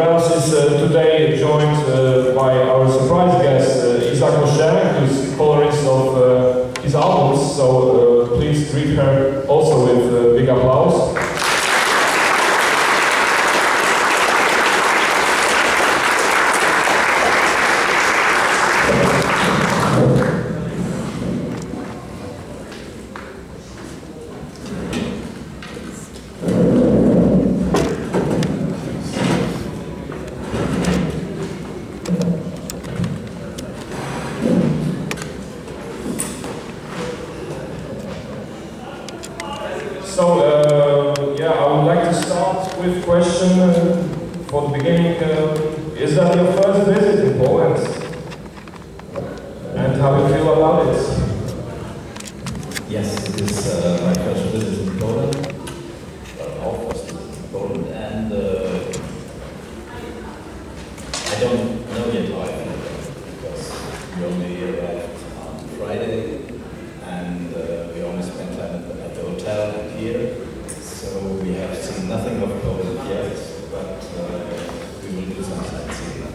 Andreas is today joined by our surprise guest, Może, who's colorist of his albums, so please greet her also with big applause. With question for the beginning, is that your first visit in Poland? And how do you feel about it? Yes, it is my first visit in Poland, our first visit in Poland, and I don't know yet how I feel because we only arrived on Friday and we only spent time at the hotel here. So we have seen nothing of Poland yet, but we will do some sightseeing.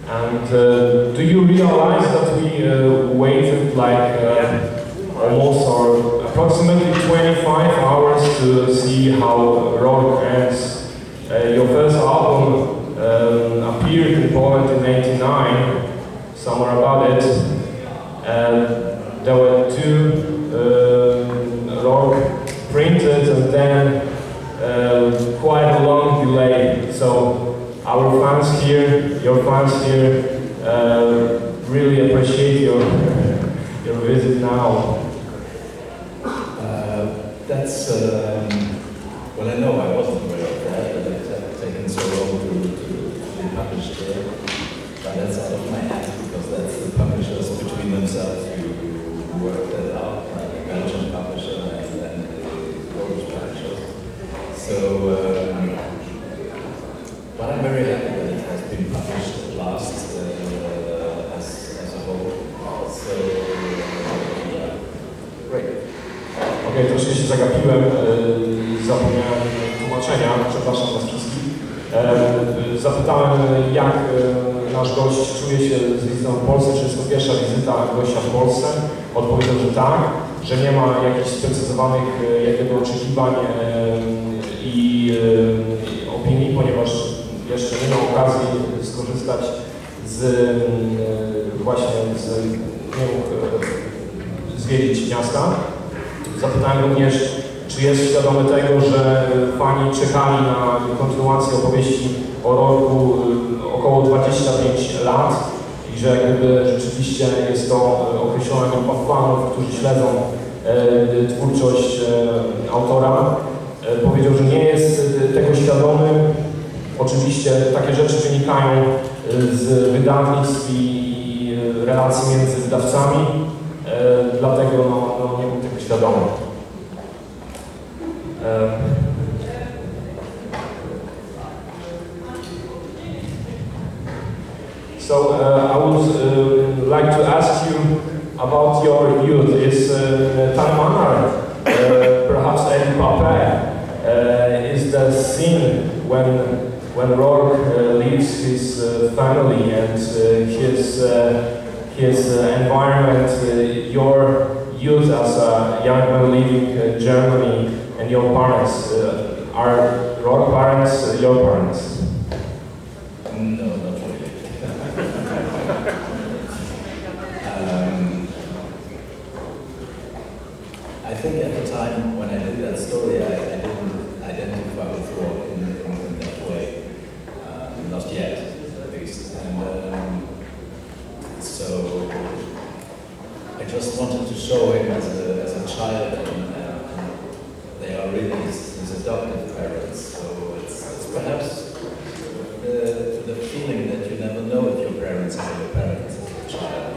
And do you realize that we waited like almost or approximately 25 hours to see how Rork ends? Your first album appeared in Poland in '89, somewhere about it. There were two Rork printed and then quite a long delay. So our fans here, your fans here, really appreciate your visit now. That's well, I know I wasn't aware of that, but it had taken so long to be published there. But that's out of my hands because that's the publishers between themselves who work that out, the Belgian publisher and the Polish publisher. So, but I'm very happy that it has been published at last as a whole. So, yeah, great. Okej, troszkę się zagapiłem, zapomniałem tłumaczenia, przepraszam was wszystkich. Zapytałem, jak nasz gość czuje się z wizytą w Polsce, czy jest to pierwsza wizyta gościa w Polsce. Odpowiedział, że tak, że nie ma jakichś sprecyzowanych jakby oczekiwań i opinii, ponieważ jeszcze nie miał okazji skorzystać z właśnie nie mógł zwiedzić miasta. Zapytałem również, czy jest świadomy tego, że fani czekali na kontynuację opowieści o Rorku około 25 lat i że jakby rzeczywiście jest to określona grupa fanów, którzy śledzą twórczość autora. Powiedział, że nie jest tego świadomy. Oczywiście takie rzeczy wynikają z wydawnictw i relacji między wydawcami, dlatego nie był tego świadomy. So I would like to ask you about your youth. Is Tanmana, perhaps Eddie Papé, is the scene when Rork leaves his family and his environment, your youth as a young man leaving Germany, and your parents, are Rork parents your parents? No, not really. I think at the time when I did that story, I didn't identify with Rork in that way. Not yet, at least. And so I just wanted to show him as a child, and they are really his adoptive parents. So it's perhaps the feeling that you never know if your parents are your parents as a child.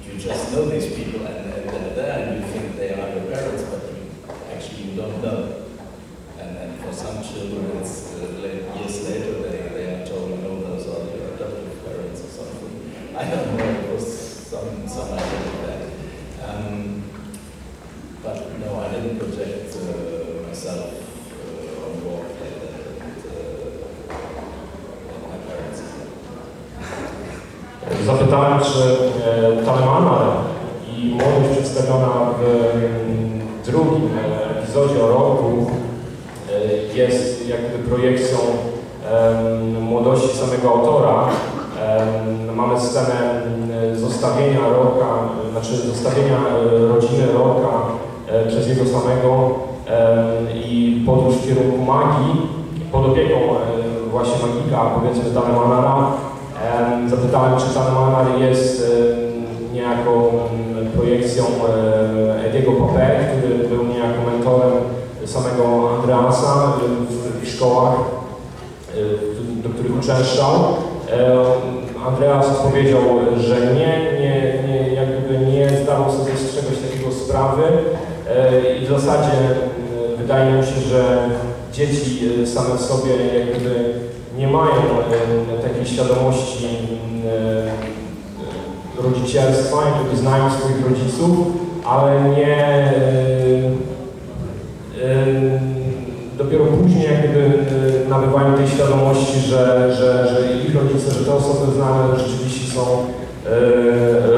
You just know these people and they're there and you think they are your parents, but you don't know. And for some children, it's years later they are told, no, those are your adoptive parents or something. I don't know, it was some idea like that. But no, I didn't project myself Zapytałem, czy Talemana i młodość przedstawiona w drugim epizodzie o Rorku jest jakby projekcją młodości samego autora. Mamy scenę zostawienia Rorka, znaczy zostawienia rodziny Rorka przez jego samego i podróż w kierunku magii pod opieką właśnie magika, powiedzmy Talemana. Zapytałem, czy Talemanar jest niejako projekcją Ediego Popé, który był niejako mentorem samego Andreasa w szkołach, do których uczęszczał. Andreas powiedział, że jakby nie zdawał sobie z czegoś takiego sprawy i w zasadzie wydaje mi się, że dzieci same w sobie jakby nie mają takiej świadomości rodzicielstwa, jakby znają swoich rodziców, ale nie dopiero później jakby nabywają tej świadomości, że ich rodzice, że te osoby znane rzeczywiście są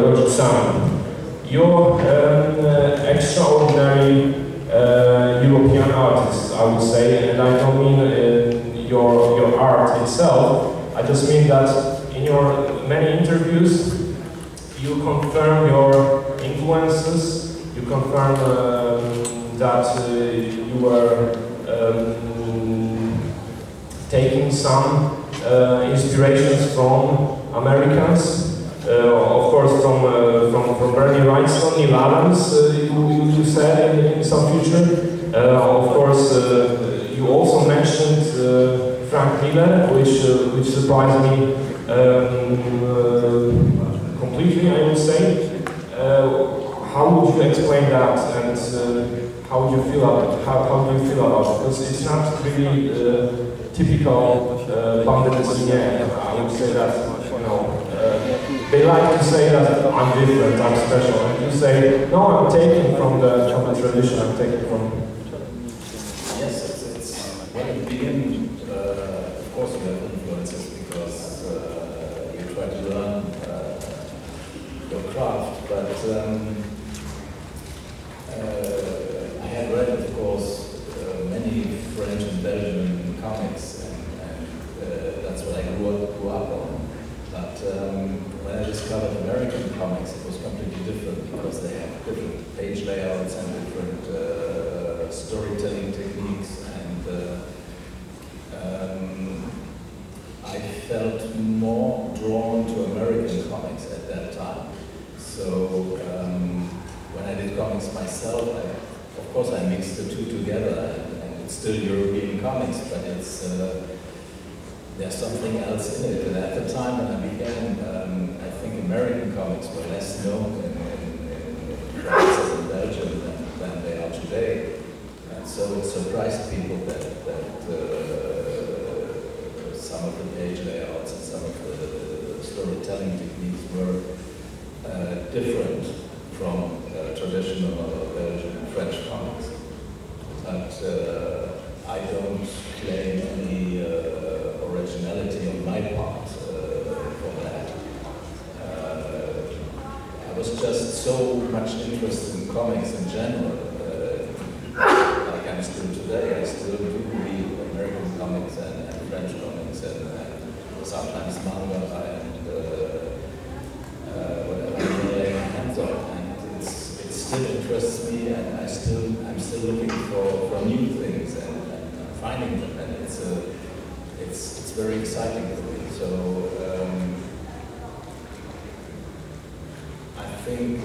rodzicami. You're extraordinary European artist, I would say, and I don't mean your art itself. I just mean that in your many interviews, you confirm your influences, you confirm that you were taking some inspirations from Americans, of course from Bernie Wrightson, Neil Adams, you said in some future. Of course, you also mentioned Frank Miller, which surprised me completely, I would say. How would you explain that, and how would you feel about it? How do you feel about it? Because it's not really typical bande dessinée. I would say that, you know, they like to say that I'm different, I'm special, and you say, no, I'm taking from the tradition, I'm taking from. Yes, it's when you begin, of course you have influences because you try to learn your craft, but I had read, of course, many French and Belgian comics, and that's what I grew up on. But when I discovered American comics, it was completely different because they have different page layouts and different storytelling techniques, and I felt more drawn to American comics at that time. So when I did comics myself, of course I mixed the two together, and it's still European comics, but it's there's something else in it. And at the time when I began, I think American comics were less known in France and in Belgium than they are today. And so it surprised people that some of the page layouts and some of the storytelling techniques were different from traditional Belgian and French comics. But I don't claim any originality on my part for that. I was just so much interested in comics in general, like I'm still today. I still do read American comics and French comics and sometimes manga and whatever I'm laying my hands on. And it still interests me, and I'm still looking for new things and finding them, and it's very exciting for me. So I think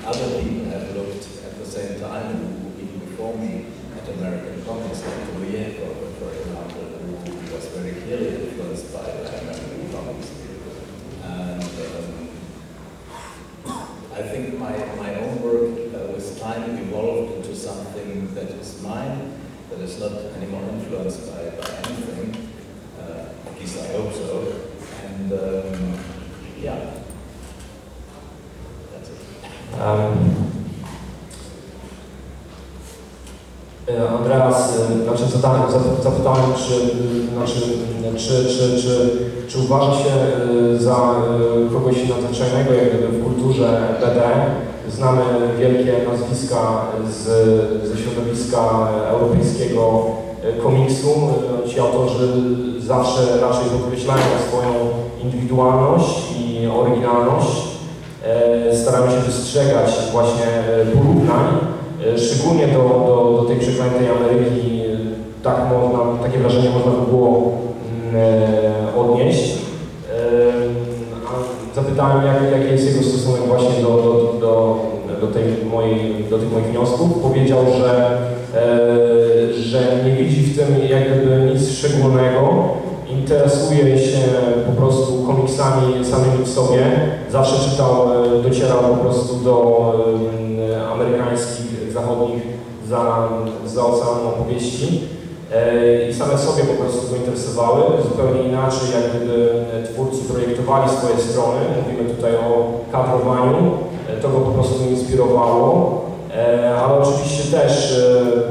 other people have looked at the same time, even before me, at American comics, like Rork, for example, who was very clearly influenced by American comics. And I think my own work with time evolved into something that is mine, that is not anymore influenced by anything, at least I hope so. And yeah, that's it. Andreas, zapytałem, czy uważa się za kogoś nadzwyczajnego jak gdyby w kulturze BD. Znamy wielkie nazwiska ze środowiska europejskiego komiksu. Ci autorzy zawsze raczej podkreślają swoją indywidualność i oryginalność. Starają się wystrzegać właśnie porównań, szczególnie do tej przeklętej Ameryki. Takie wrażenie można by było odnieść. Zapytałem, jaki jest jego stosunek właśnie do tych moich wniosków. Powiedział, że nie widzi w tym jak gdyby nic szczególnego. Interesuje się po prostu komiksami samymi w sobie. Zawsze docierał po prostu do amerykańskich, zachodnich, za oceanu opowieści. I same sobie po prostu go interesowały. Zupełnie inaczej jak gdyby twórcy projektowali swoje strony. Mówimy tutaj o kadrowaniu. To go po prostu inspirowało. Ale oczywiście też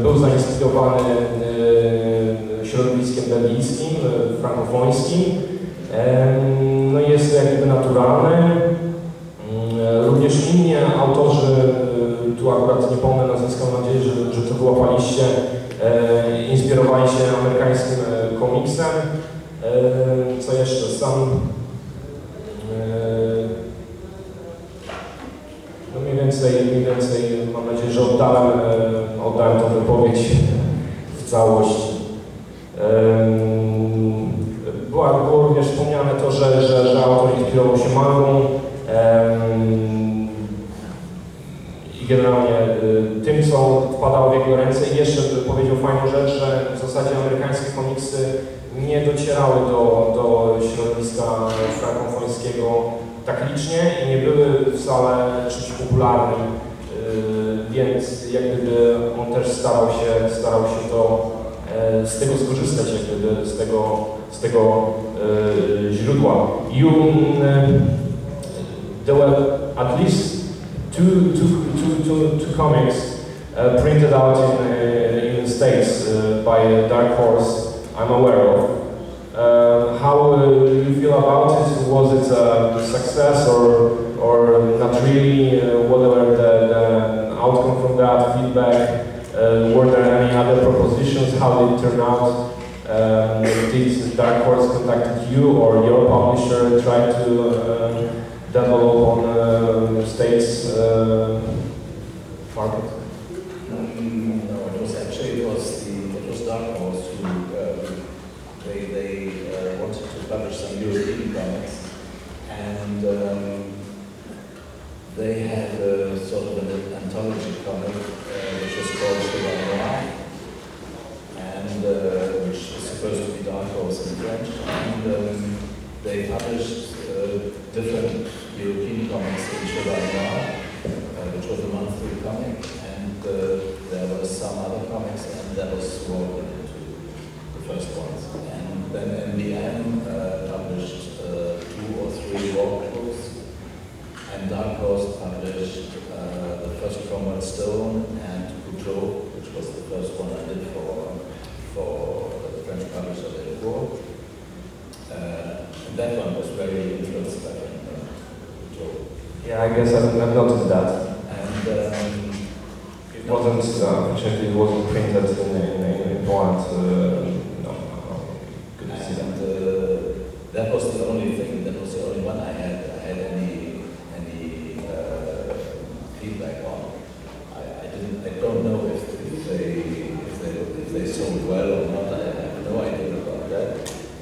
był zainspirowany środowiskiem belgijskim, frankofońskim. No i jest to jak gdyby naturalne. Również inni autorzy, tu akurat nie pomnę nazwiska, mam nadzieję, że to wyłapaliście, inspirowali się amerykańskim komiksem. Co jeszcze? No mniej więcej mam nadzieję, że oddałem tą wypowiedź w całości. Było również wspomniane to, że autor inspirował się mangą i generalnie tym, co wpadało w jego ręce. I jeszcze powiedział fajną rzecz, że w zasadzie amerykańskie komiksy nie docierały do środowiska frankofońskiego tak licznie i nie były wcale czymś popularnym, więc jak gdyby on też starał się z tego skorzystać, jak gdyby z tego źródła. There were at least two comics printed out in the States by Dark Horse, I'm aware of. How do you feel about it? Was it a success or not really? What were the outcome from that feedback? Were there any other propositions? How did it turn out? Did Dark Horse contact you or your publisher try to develop on States market? No, it was Dark Horse who they wanted to publish some European comics, and they had a sort of an anthology comic which was called Koziorożec, and which is supposed to be Dark Horse in French, and they published different European comics in Koziorożec, which was a monthly comic, and there were some other comics, and that was swapped into the first ones. And then MBM published 2 or 3 Rork books, and Dark Horse published the first Cromwell Stone and Couteau, which was the first one I did for the French publisher Rork. And that one was very influenced by Couteau. Yeah, I guess I've noticed that. And it wasn't, unfortunately, it wasn't printed in Poland. That was the only thing. That was the only one I had any feedback on. I don't know if they sold well or not. I have no idea about that.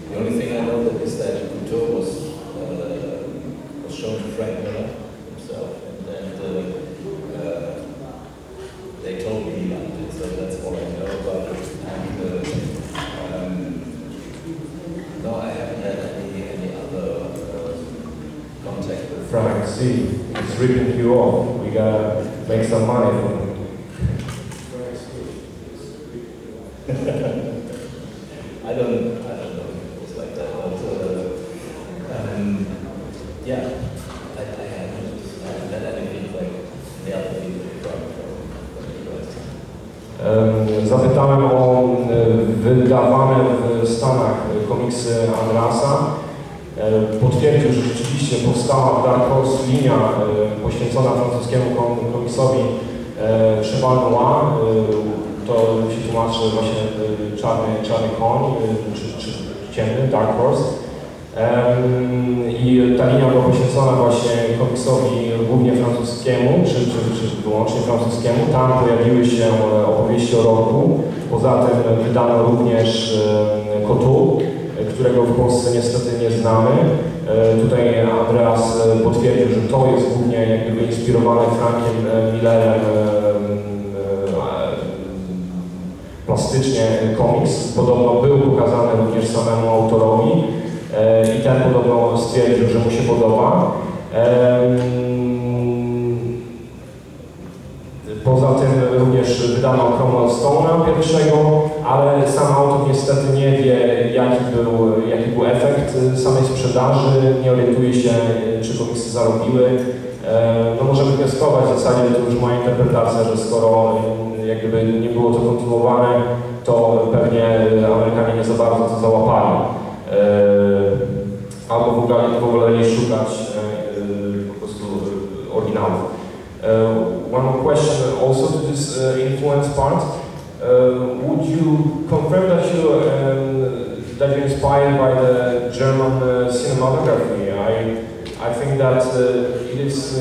The only thing I know is that Couteau was shown to Frank Miller himself, and they told me he liked it. So that's all I know about it. And no, I haven't had any other contact with Frank, see, it's ripping you off. We gotta make some money from it. I don't know if it was like that, but yeah, I haven't had any feedback, the other people from the US. Zapytałem o wydawane w Stanach komiksy Andreasa. Potwierdził, że rzeczywiście powstała w Dark Horse linia poświęcona francuskiemu komiksowi Cheval Noir. To się tłumaczy właśnie czarny koń, czy ciemny, Dark Horse. I ta linia była poświęcona właśnie komiksowi głównie francuskiemu, czy wyłącznie francuskiemu. Tam pojawiły się opowieści o Rorku. Poza tym wydano również Kotu, którego w Polsce niestety nie znamy. Tutaj Andreas potwierdził, że to jest głównie jakby inspirowany Frankiem Millerem plastycznie komiks. Podobno był pokazany również samemu autorowi i ten podobno stwierdził, że mu się podoba. Poza tym również wydano Cromwell Stone'a pierwszego, ale sam autor niestety nie wie, jaki był efekt samej sprzedaży, nie orientuje się, czy komiksy zarobiły. No możemy wnioskować w zasadzie, to już moja interpretacja, że skoro jak gdyby nie było to kontynuowane, to pewnie Amerykanie nie za bardzo to załapali. Albo w ogóle nie szukać po prostu oryginałów. One more question also to this influence part. Would you confirm that you're inspired by the German cinematography? I think that it is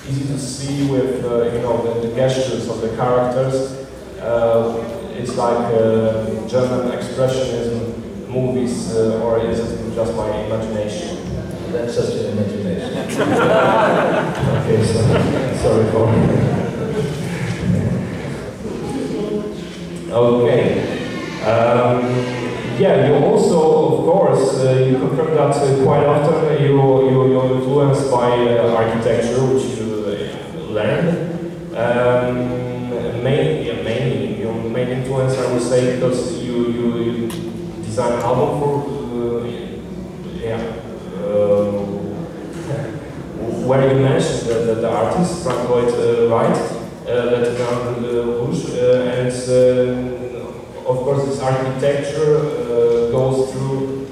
easy to see with you know the gestures of the characters. It's like German expressionism movies, or is it just my imagination? That's just your imagination. Okay, sorry for. Okay. Yeah, you also, of course, you confirm that quite often you're influenced by architecture, which you learned. Mainly, your main influence, I would say, because you design an album for, where you mentioned the artist, Frank Lloyd Wright, Lieutenant Rouge, and of course this architecture goes through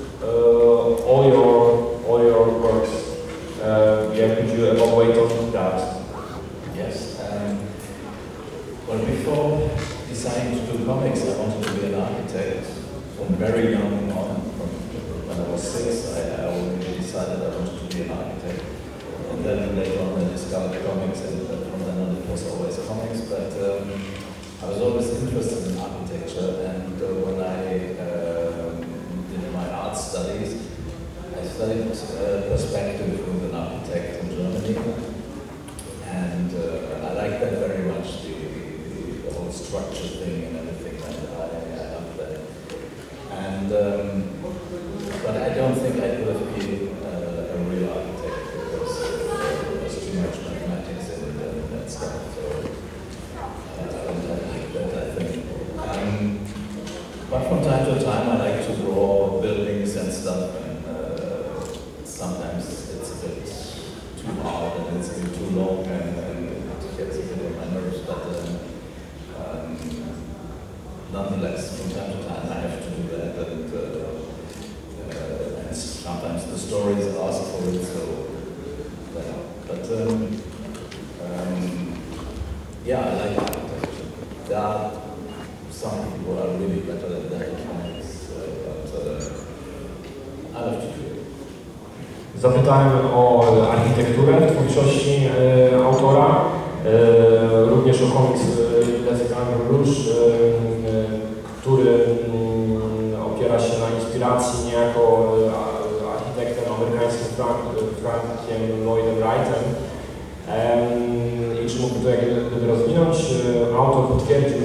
all your works. Yeah, could you elaborate on that? Yes. Well, before deciding to do comics, I wanted to be an architect from very young on. When I was 6, I already decided I wanted to be an architect. And then later on I discovered comics, and from then on it was always comics. But I was always interested in architecture, and when I did my art studies, I studied perspective with an architect in Germany. And I like that very much, the whole structure thing and everything, and I love that. And but I don't think I could have been a real architect, because there was too much mathematics in it and that stuff. So I don't like that, I think. But from time to time I like to draw buildings and stuff, and sometimes it's a bit too hard and it's been too long, and it gets a bit on my nerves, but nonetheless, from time to time I have to do that, and sometimes the stories ask for it, so yeah, I like architecture. There are some people who are really better than that in comics, but I love to do it. Zapytałem o architekturę w twórczości autora, również o komiks Lieutenant Rouge, który opiera się na inspiracji niejako architektem amerykańskim Frankiem Lloydem Wrightem. I czy mógłby to jakby rozwinąć? Autor potwierdził,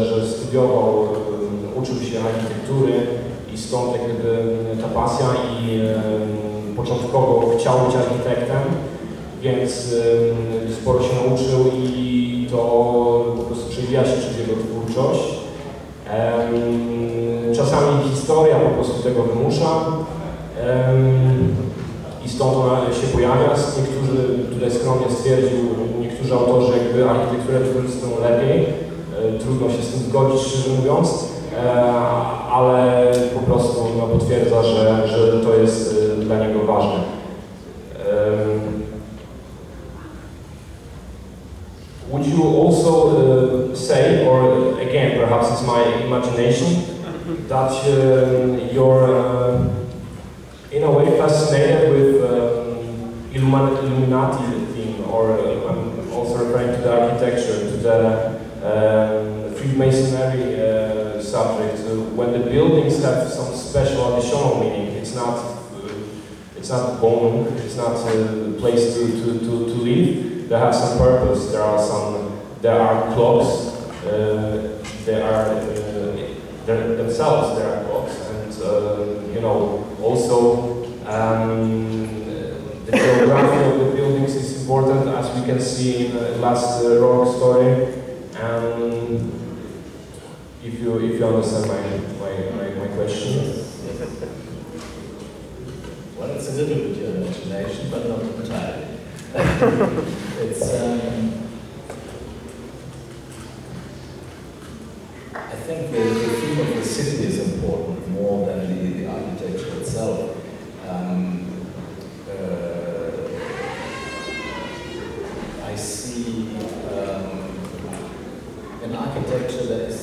że studiował, uczył się architektury i stąd jakby ta pasja, i początkowo chciał być architektem, więc sporo się nauczył i to po prostu przewija się przez jego twórczość. Czasami historia po prostu tego wymusza i stąd ona się pojawia. Niektórzy, tutaj skromnie stwierdził, niektórzy autorzy jakby architekturę wykorzystują lepiej, trudno się z tym zgodzić, szczerze mówiąc, ale po prostu no, potwierdza, że to jest dla niego ważne. Would you also say, or again, perhaps it's my imagination, that you're in a way fascinated with Illuminati theme, or I'm also referring to the architecture, to the Freemasonry subject. When the buildings have some special additional meaning, it's not bone, it's not a place to live. They have some purpose. There are clocks. There are themselves. There are clocks, and you know, also the geography of the buildings is important, as we can see in the last Rork story. And if you understand my question. Well, it's a little bit your imagination, but not entirely. It's, I think the theme of the city is important more than the architecture itself. I see in architecture there is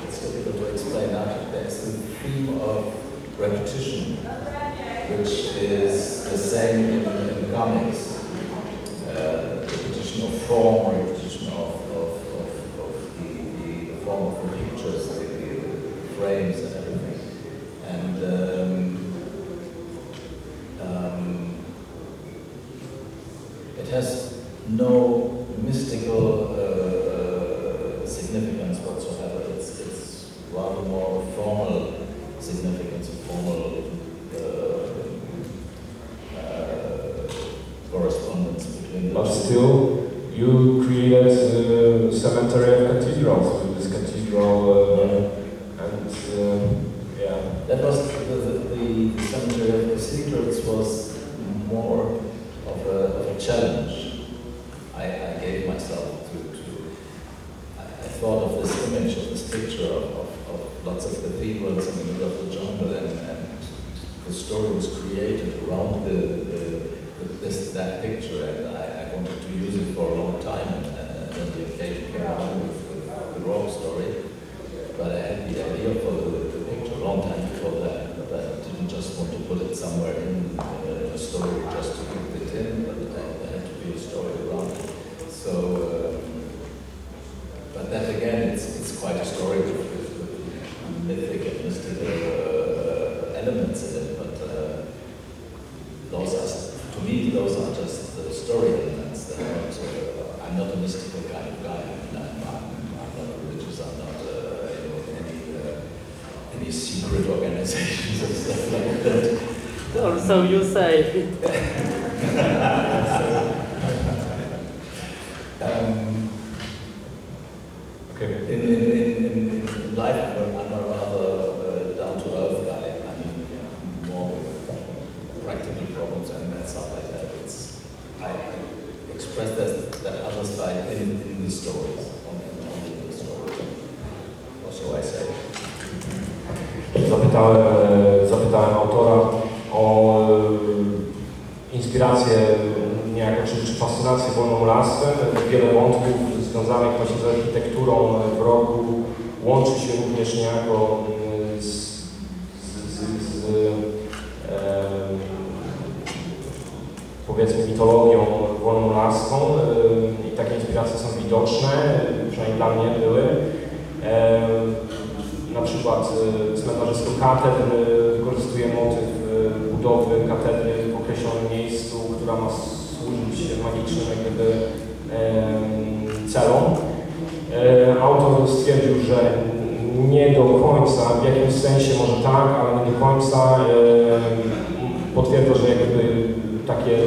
it's difficult to explain now, there is the theme of repetition, which is the same in comics. Repetition of form, repetition of the form of the pictures, the frames and everything. And it has no mystical significance whatsoever. It's rather more formal significance, formal correspondence between the But still, you created a cemetery of cathedrals with this cathedral, and yeah. That was the cemetery of cathedrals was more of a challenge. I gave myself to I thought of this image, of this picture of lots of cathedrals in the middle of the jungle, and the story was created around that picture, and I wanted to use it for a long time, and then the occasion came along with the Rork story. But I had the idea for the picture a long time before that, but I didn't just want to put it somewhere in a story just to keep it in, but there had to be a story around it. So, but that again, it's quite a story with mythic and mystical elements in it, but those are, to me, those are just the story elements. They're not, I'm not a mystical kind of guy. I'm not religious. I'm not any secret organizations and stuff like that. Or so you say. Okay. In life, I'm a rather down-to-earth guy. I mean, more with practical problems and stuff like that. I express that other side in the stories, only in the stories. Or so I say. Zapytałem autora o inspirację niejako, czy fascynację wolnomularstwem. Wiele wątków związanych właśnie z architekturą w Rorku łączy się również niejako powiedzmy mitologią wolnomularską i takie inspiracje są widoczne, przynajmniej dla mnie były. Na przykład cmentarzysko katedry wykorzystuje motyw budowy katedry w określonym miejscu, która ma służyć magicznym jak gdyby celom. Autor stwierdził, że nie do końca, w jakimś sensie może tak, ale nie do końca potwierdza, że jak gdyby takie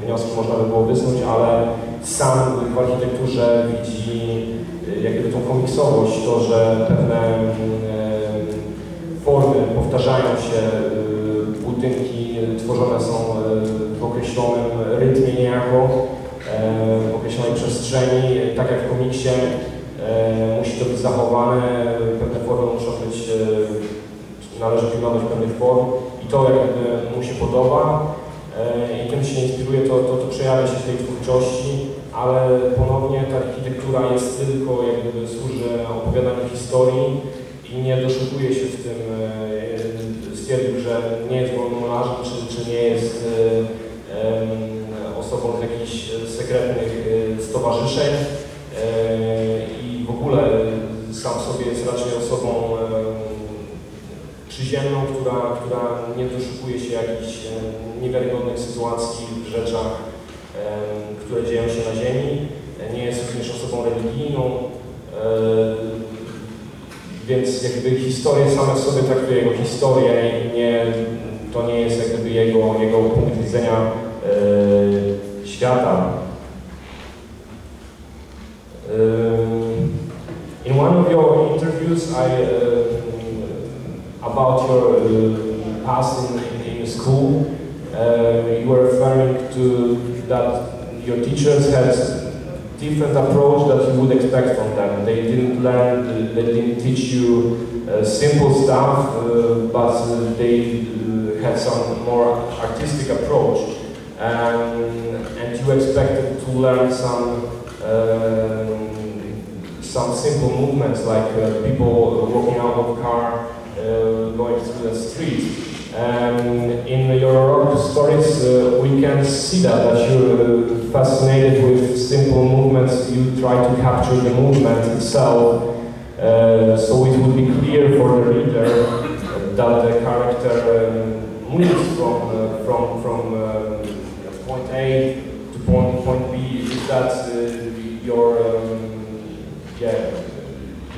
wnioski można by było wysnuć, ale sam w architekturze widzi jak gdyby tą komiksowość, to, że pewne formy powtarzają się, budynki tworzone są w określonym rytmie niejako, w określonej przestrzeni, tak jak w komiksie, musi to być zachowane, pewne formy muszą być, należy pilnować pewnych form i to jakby mu się podoba i tym się inspiruje, to przejawia się w tej twórczości, ale ponownie ta architektura jest tylko, jakby służy opowiadaniu historii i nie doszukuje się w tym, stwierdził, że nie jest wolnomolarzem, czy nie jest osobą z jakichś sekretnych stowarzyszeń i w ogóle sam sobie jest raczej osobą przyziemną, która nie doszukuje się jakichś niewiarygodnych sytuacji w rzeczach, które dzieją się na Ziemi. Nie jest również osobą religijną, więc jakby historie same w sobie traktuje jego historię i to nie jest jakby jego punkt widzenia świata. In one of your interviews, about your past in school, you were referring to that your teachers had different approach that you would expect from them. They didn't teach you simple stuff, but they had some more artistic approach, and you expected to learn some simple movements like people walking out of a car, going through the street. In your Rork stories, we can see that you're fascinated with simple movements. You try to capture the movement itself, so it would be clear for the reader that the character moves from point A to point B. Is that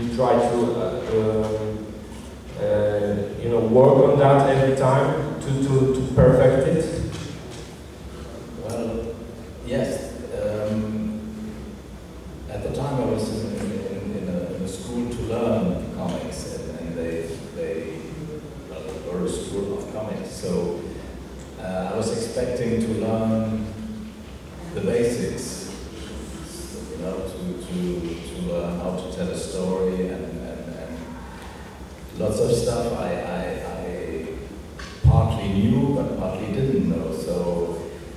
you try to work on that every time to perfect it? Well, yes. At the time I was in a school to learn comics, and they were a school of comics. So I was expecting to learn the basics, to learn how to tell a story and lots of stuff I partly knew but partly didn't know. So,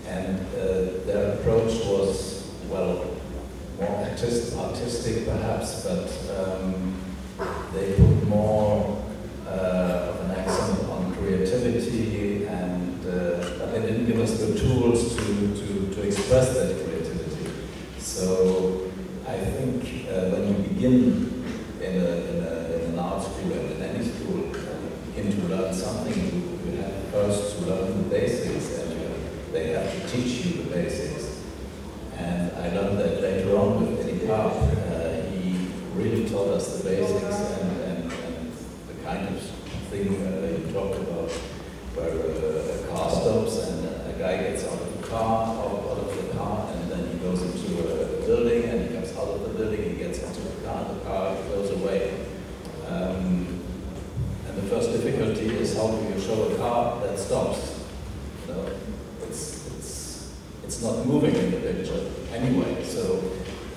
and their approach was, well, more artistic perhaps, but they put more of an accent on creativity, and but they didn't give us the tools to express that creativity. So I think when you begin in an art school and in any school, begin to learn something, you have first to learn the basics, and they have to teach you the basics. And I learned that later on with Eddie Park. He really taught us the basics and the kind of thing you talked about, where a car stops and a guy gets out of the car, and then he goes into a building, and he comes out of the building, he gets into the car goes away. And the first difficulty is, how do you show a car that stops? It's not moving in the picture anyway. So,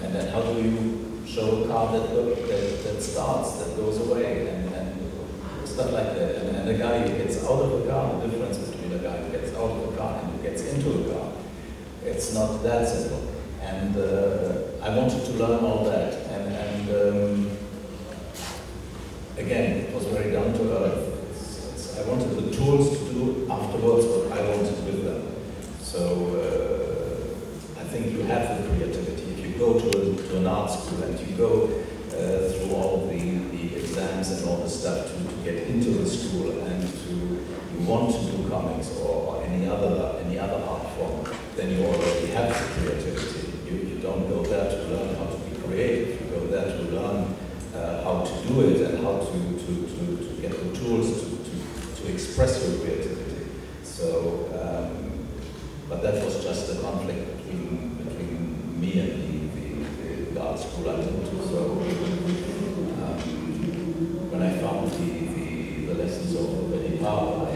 and then how do you show a car that starts, that goes away, and stuff like that. And a guy who gets out of a car, the difference between a guy who gets out of a car and who gets into a car, it's not that simple. And I wanted to learn all that, and again, it was very down to earth. I wanted the tools to do afterwards what I wanted with them. So I think you have the creativity. If you go to an art school and you go through all the exams and all the stuff to get into the school, and you want to do comics or any other art form, then you already have the creativity. You don't go there to learn how to be creative. You go there to learn how to do it and how to get the tools to express your creativity. So, but that was just a conflict between me and the art school I went to. So, when I found the lessons of Benny Power, I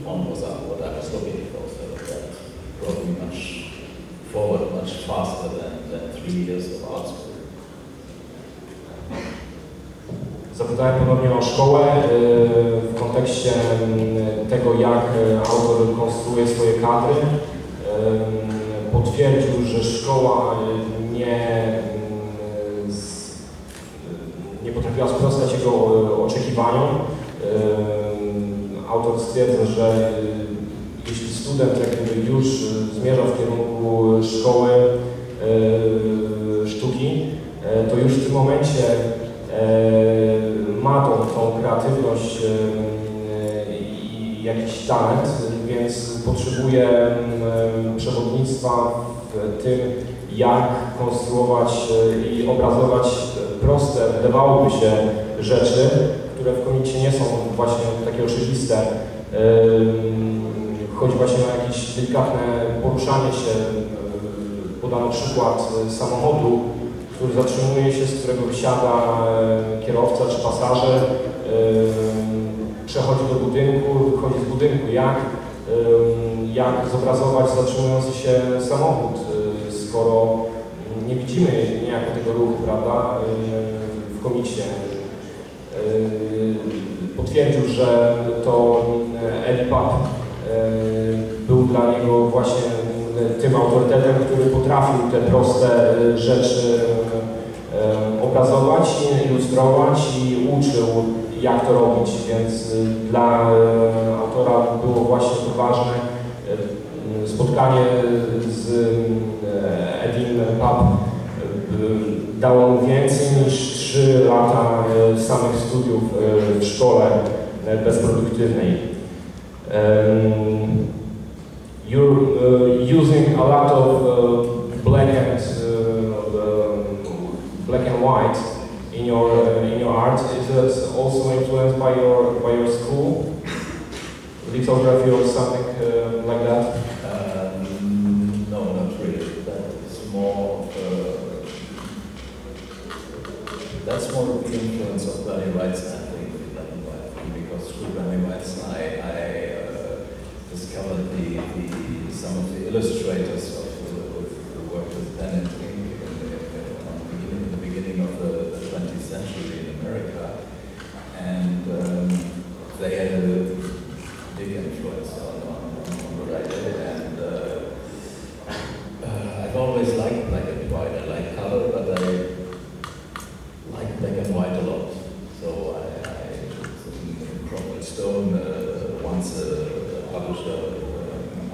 found what I was looking for. So that brought me much forward, much faster than 3 years of art school. Zapytałem ponownie o szkołę w kontekście tego, jak autor konstruuje swoje kadry. Potwierdził, że szkoła nie potrafiła sprostać jego oczekiwaniom. Autor stwierdza, że jeśli student jakby już zmierza w kierunku szkoły sztuki, to już w tym momencie ma tą kreatywność i jakiś talent, więc potrzebuje przewodnictwa w tym, jak konstruować i obrazować proste, wydawałoby się, rzeczy, które w komiksie nie są właśnie takie oczywiste. Chodzi właśnie o jakieś delikatne poruszanie się. Podano przykład samochodu, który zatrzymuje się, z którego wysiada kierowca czy pasażer, przechodzi do budynku, wychodzi z budynku. Jak zobrazować zatrzymujący się samochód, skoro nie widzimy niejako tego ruchu, prawda, w komiksie. Potwierdził, że to Eddie Pap był dla niego właśnie tym autorytetem, który potrafił te proste rzeczy obrazować, ilustrować i uczył, jak to robić, więc dla autora było właśnie to ważne. Spotkanie z Edim Pap dało mu więcej niż 3 lata samych studiów w szkole bezproduktywnej. You're using a lot of black and white in your art. Is it also influenced by your school, lithography or something like that? No, not really. That's more. That's more the influence of Bernie Wright's, I think, because through Bernie Wright's I discovered some of the illustrators who worked with pen and ink in the beginning of the 20th century in America, and they had a big influence on what I did, and I've always liked black and white. I like color, but I like black and white a lot. So in Cromwell Stone, once a publisher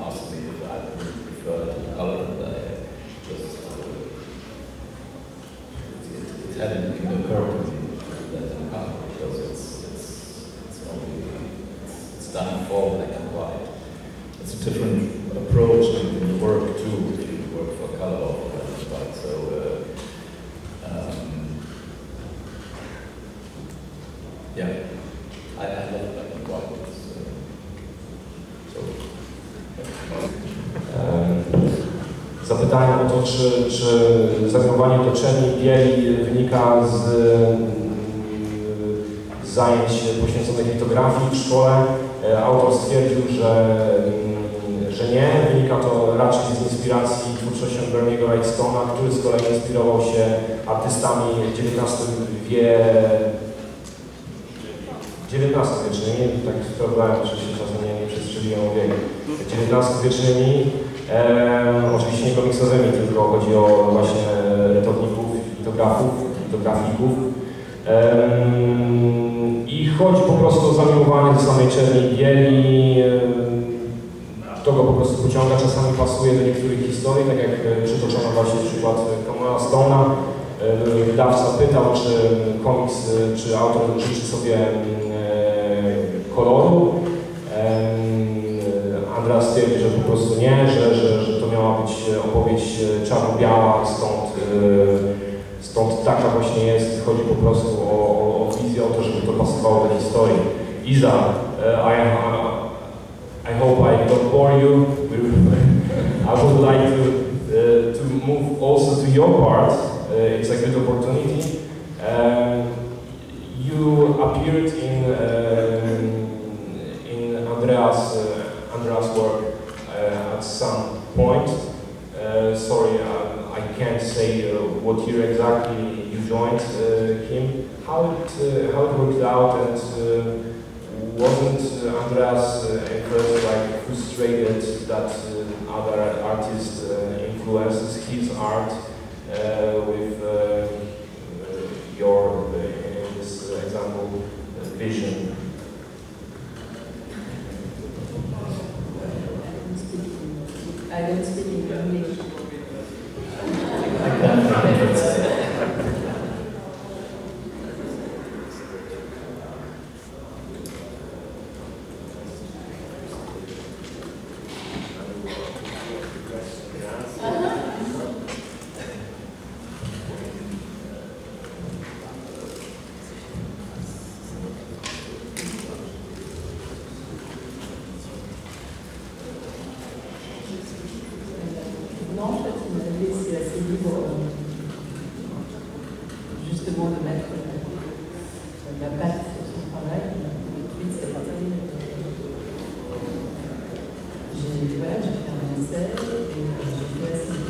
asked me if I preferred color, and I just it hadn't even occurred to me that in color, because it's done for black and white. It's a different approach in the work too, if you work for color or for black and white. So yeah, I love black and white. Zapytałem o to, czy zajmowanie do czerni i bieli wynika z zajęć poświęconych litografii w szkole. Autor stwierdził, że nie. Wynika to raczej z inspiracji twórczością Berniego Wrightstone'a, który z kolei inspirował się artystami XIX-wiecznymi, tak sprawdzałem, czy się czasem nie przestrzeliłem o wiek, XIX-wiecznymi, oczywiście nie komiksowymi, tylko chodzi o właśnie rytowników, litografików. I chodzi po prostu o zamiłowanie do samej czerni i bieli. To go po prostu pociąga, czasami pasuje do niektórych historii, tak jak przytoczono właśnie przykład Koziorożeca Stone'a. Wydawca pytał, czy komiks, czy autor życzy sobie koloru. Andreas stwierdził, że po prostu nie, że to miała być opowieść czarno-biała, stąd taka właśnie jest. Chodzi po prostu o wizję, o to, żeby to pasowało do historii. Iza, I hope I don't bore you. I would like to move also to your part. It's a good opportunity. You appeared in Andreas' work at some point. Sorry, I can't say what year exactly you joined him, how it worked out, and wasn't Andreas at first like frustrated that other artist influences his art with your, in this example, vision? I don't speak English. I can't say that. Justement de mettre la patte sur son travail, j'ai fait un essai et j'ai fait assez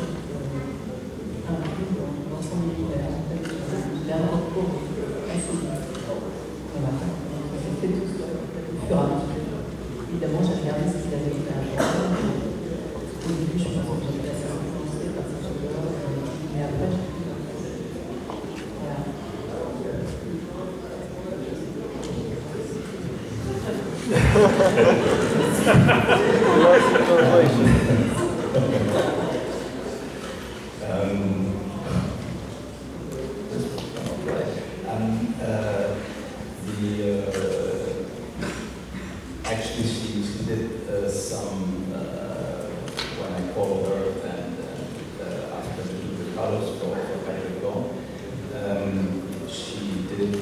un peu dans son univers. Je l'ai incorporé assez vite. Voilà. J'ai fait tout ça au fur et à mesure. Évidemment, j'ai regardé ce qu'il avait fait avant. Au début, je pense que j'étais assez influencée par ces choses-là, mais après, Actually, she did some, when I called her and asked her to do the colors for Capricorn, she did 2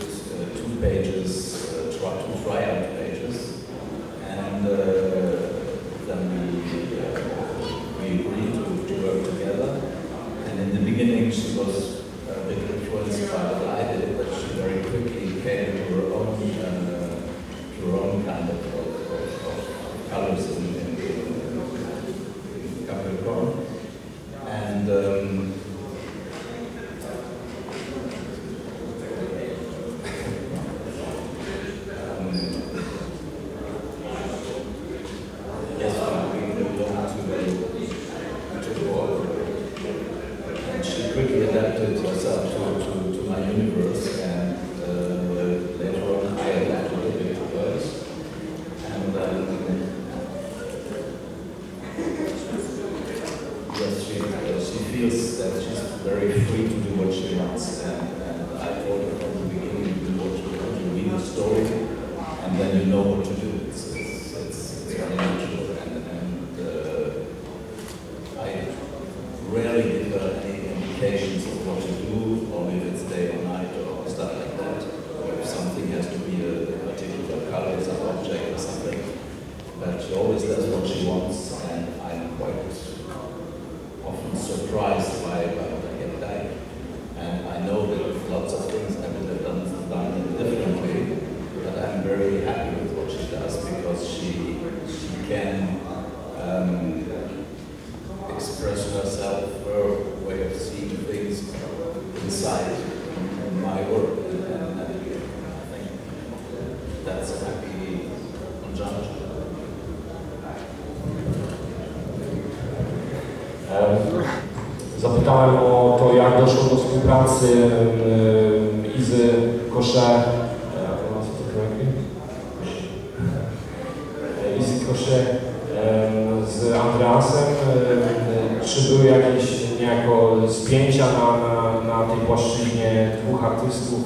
pages, 2 tryout pages, and then we agreed to work together. And in the beginning, she was a bit influenced by what I did, but she very quickly came to her own kind of colors in Capricorn. And yes, we belong to war. And she quickly adapted herself to my universe, and later on I adapted a bit to hers. And yes, she feels that she's very free to do what she wants, and I told her from the beginning to do what you want. You read the story, and then you know what to do. It's very natural, and I rarely give her any indications of what to do, or if it's day or night or stuff like that, or if something has to be a particular color, some object or something. But she always does what she wants, and I'm quite often surprised by what I get back. And I know that lots of things I would have done in a different way, but I'm very happy with what she does, because she can express herself, her way of seeing things inside my work, and I think that's a happy conjunction. Zapytałem o to, jak doszło do współpracy Izy Kosze, z Andreasem. Czy były jakieś niejako spięcia na tej płaszczyźnie 2 artystów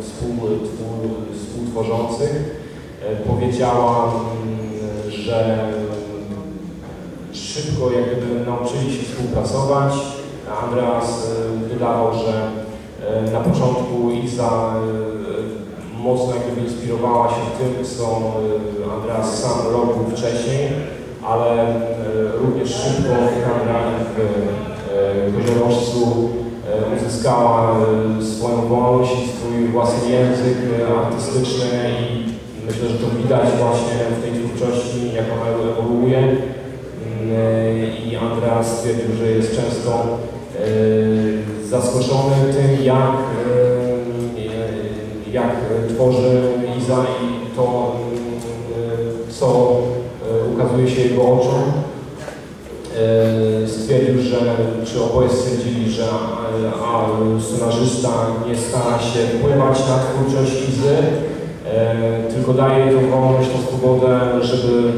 współtworzących? Powiedziała, że szybko jakby nauczyli się współpracować. Andreas dodawał, że na początku Iza mocno jakby inspirowała się tym, co Andreas sam robił wcześniej, ale również szybko w Koziorożcu uzyskała swoją wolność i swój własny język artystyczny, i myślę, że to widać właśnie w tej twórczości, jak ona ewoluuje. I Andreas stwierdził, że jest często zaskoczony tym, jak tworzy Iza i to, co ukazuje się jego oczom. Stwierdził, że, czy oboje stwierdzili, że scenarzysta nie stara się wpływać na twórczość Izy, tylko daje tą wolność, tą swobodę, żeby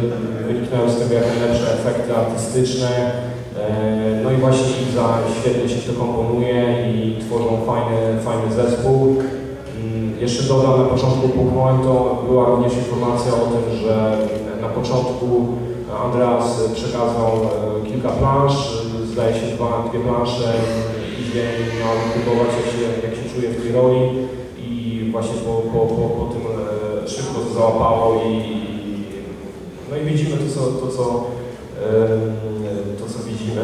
wyniknęły z tego jak najlepsze efekty artystyczne. No i właśnie Iza świetnie się to komponuje i tworzą fajny zespół. Jeszcze dodam, na początku puknąłem, to była również informacja o tym, że na początku Andreas przekazał kilka plansz, zdaje się dwie plansze i miał próbować jak się czuje w tej roli i właśnie po tym szybko to załapało no i widzimy to co widzimy,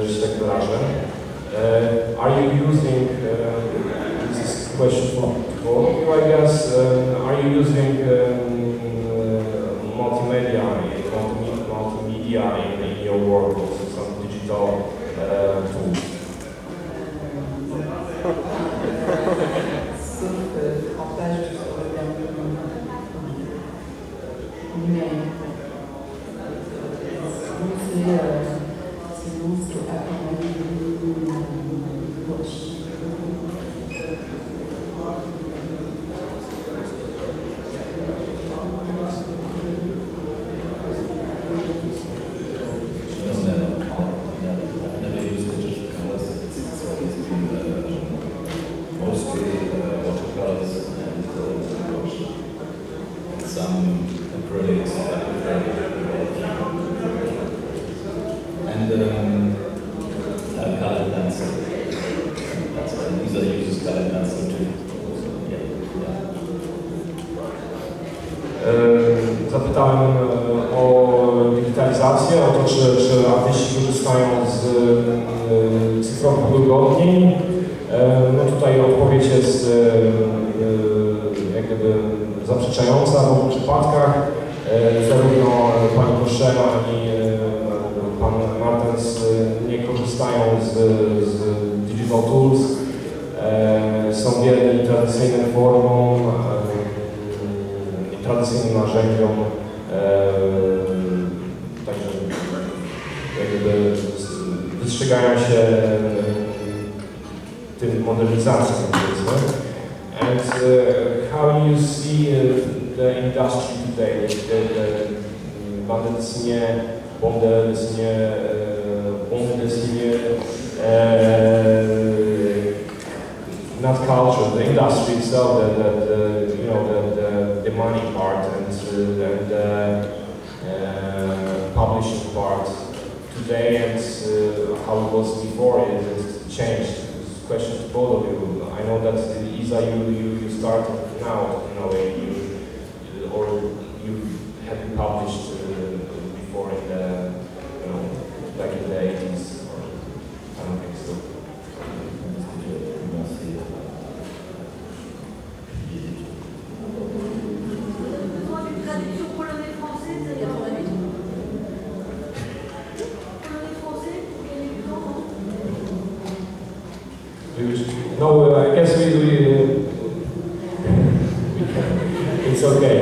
że się tak wyrażę. Are you using, this is a question for you, I guess, are you using multimedia in your work, also some digital tools? En page sur le numérique. Sinon, c'est accompagné de watch. Zapytałem o digitalizację, o to, czy artyści korzystają z cyfrowych wygodnień. No tutaj odpowiedź jest jak gdyby zaprzeczająca w obu przypadkach. Zarówno pani Koszera, ani pan Martens nie korzystają z digital tools. Są wierni tradycyjnym formom, tradycyjnym narzędziom, także jakby wystrzegają się tym modernizacji, powiedzmy. And how you see the industry today, bande dessinée, bande dessinée, not culture, the industry itself, the money part and the publishing part today, and how it was before it changed. Question to both of you. I know that Isa, you started now in a way, or you had been published before in the back in the 80s, or I don't think so. No, I guess it's okay.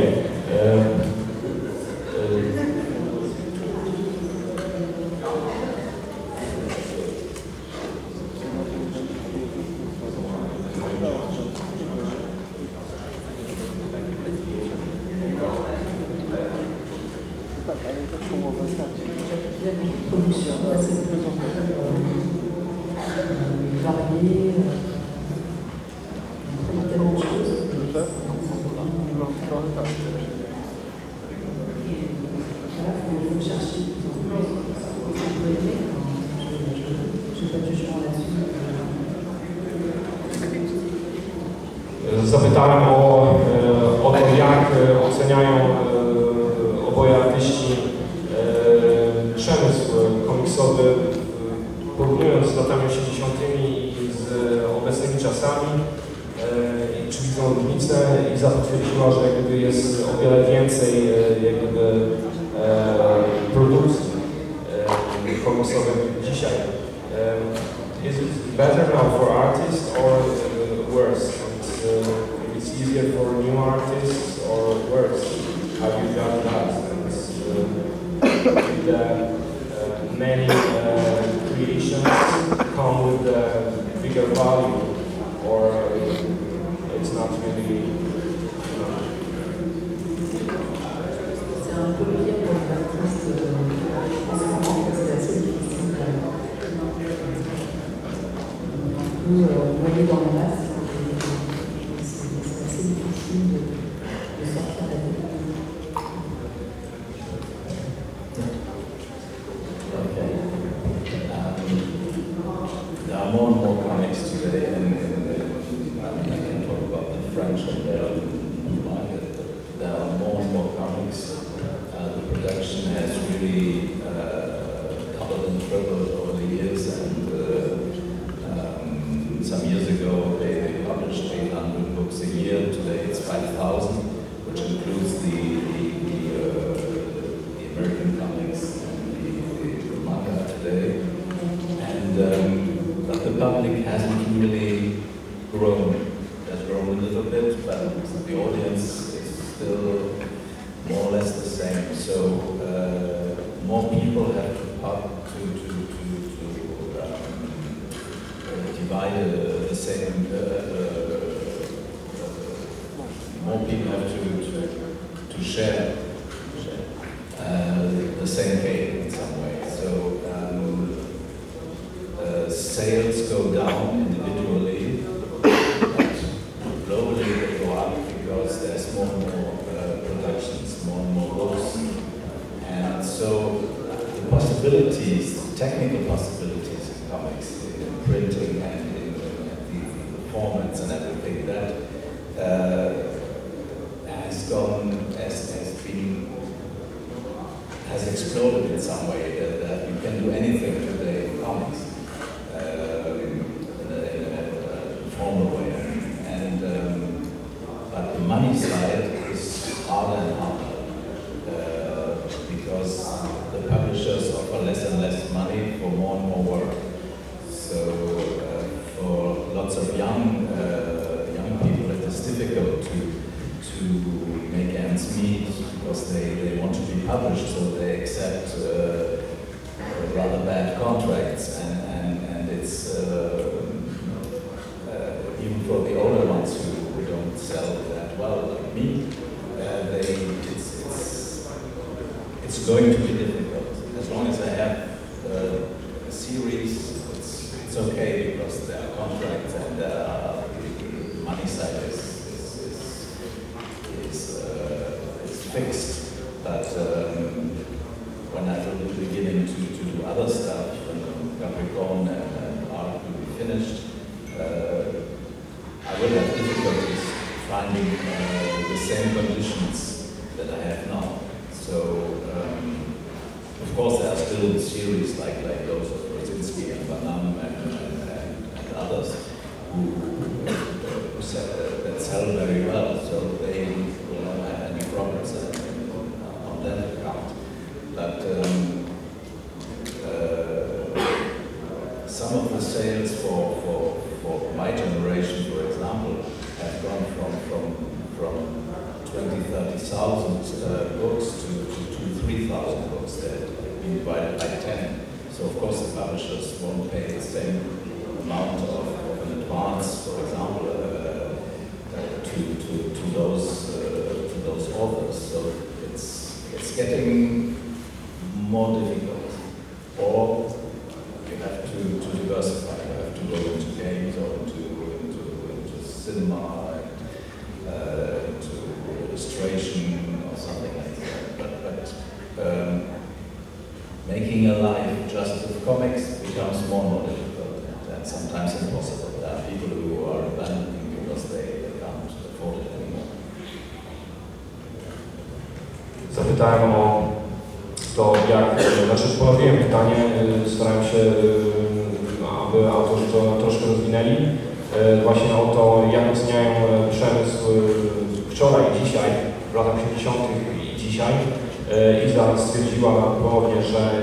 Zapytałem o to, jak oceniają oboje artyści przemysł komiksowy, porównując z latami 80. i z obecnymi czasami, czy widzą różnicę. I potwierdziła, że jakby jest o wiele więcej jakby produkcji komiksowych dzisiaj. Is it better now for artists or worse? And, it's easier for new artists or worse? Have you done that? And with many creations come with bigger value, or it's not really. C'est un peu pire pour les artistes en ce moment parce que c'est assez difficile noyer dans la masse. C'est assez difficile de sortir de la vie. Okay. There are more and more comics today, and I can talk about the French and Belgian market. There are more and more comics. The production has really doubled and tripled over the years, and some years ago they published 800 books a year. Today it's 5,000, which includes the American comics and the manga today. And but the public hasn't really grown. It has grown a little bit, but the audience is still more or less the same. So more people have to divide the same. More people have to share the same cake in some way. So sales go down individually, but globally they go up because there's more and more productions, more and more books, and so the possibilities, the technical possibilities in comics, in printing and in the formats and everything, that has exploded in some way. That you can do anything today in comics in a formal way, and but the money side is harder and harder because the publishers offer less and less money for more and more work. So for lots of young people, it is difficult to make ends meet because they want to be published, so they accept rather bad contracts, and it's even for the older ones who don't sell that well, like me, it's going to be difficult. As long as I have a series, it's okay because there are contracts and the money side is fixed. But when I will be beginning to do other stuff, when Capricorn and art will be finished, I will have difficulties finding the same conditions that I have now. So, of course, there are still series like those of Rosinski and Banam and others that sell very well, so they will not have any problems on that account. But some of the sales for my generation, for example, have gone from 20,000-30,000 books to 3,000 books that have been divided by 10. So of course the publishers won't pay the same amount of an advance, for example, to those authors. So it's getting more difficult. Or you have to diversify. You have to go into games or into cinema, into illustration or something like that. But making a life just with comics becomes more and more difficult and sometimes impossible. There are people who are abandoning because they can't afford it anymore. Zapytałem o to, ponowiłem pytanie, starałem się, aby autorzy to troszkę rozwinęli, właśnie o to, jak oceniają przemysł wczoraj i dzisiaj, w latach 80. i dzisiaj. Iza stwierdziła ponownie, że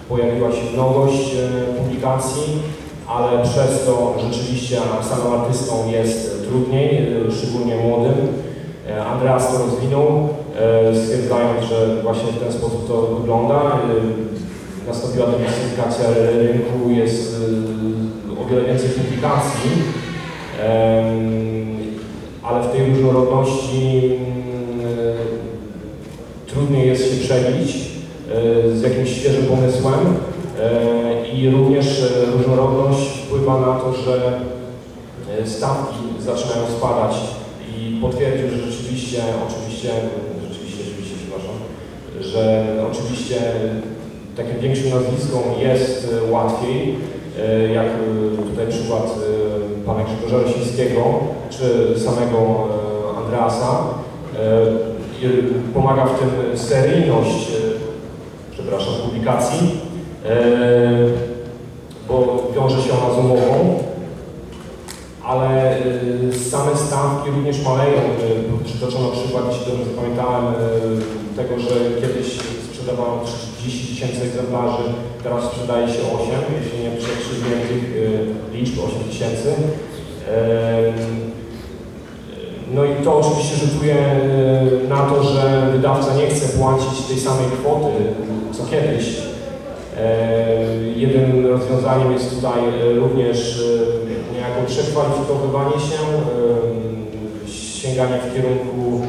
pojawiła się mnogość publikacji, ale przez to rzeczywiście samym artystą jest trudniej, szczególnie młodym. Andreas to rozwinął, stwierdzając, że właśnie w ten sposób to wygląda. Nastąpiła dywersyfikacja rynku, jest o wiele więcej publikacji, ale w tej różnorodności trudniej jest się przebić z jakimś świeżym pomysłem i również różnorodność wpływa na to, że stawki zaczynają spadać i potwierdził, że rzeczywiście, przepraszam, że oczywiście takim większym nazwiskom jest łatwiej, jak tutaj przykład pana Koziorożeckiego czy samego Andreasa. Pomaga w tym seryjność, publikacji, bo wiąże się ona z umową, ale same stawki również maleją. Przytoczono przykład, jeśli dobrze zapamiętałem, tego, że kiedyś sprzedawano 30 000 egzemplarzy, teraz sprzedaje się 8, jeśli nie przekrzywiłem tych liczb, 8 000. No i to oczywiście rzutuje na to, że wydawca nie chce płacić tej samej kwoty co kiedyś. Jednym rozwiązaniem jest tutaj również niejako przekwalifikowywanie się, sięganie w kierunku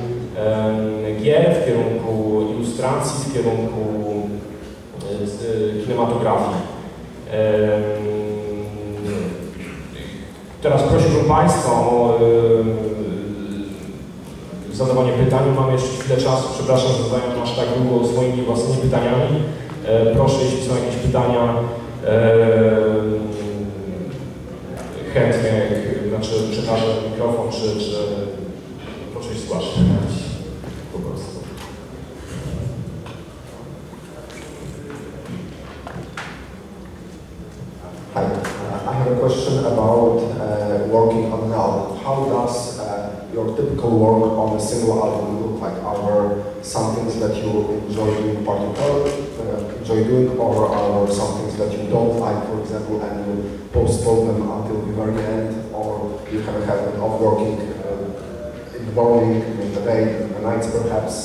gier, w kierunku ilustracji, w kierunku kinematografii. Teraz prosiłbym Państwa o zadawanie pytań. Mamy jeszcze chwilę czasu. Przepraszam, że zadaję aż tak długo swoimi własnymi pytaniami. Proszę, jeśli są jakieś pytania, chętnie, przekażę mikrofon, czy proszę się zgłaszać po prostu. Hi, I have a question about working on an album. How does your typical work on a single album look like? Are there some things that you enjoy doing or are there some things that you don't like, for example, and you postpone them until the very end, or you have a habit of working in the morning, in the day, in the nights perhaps?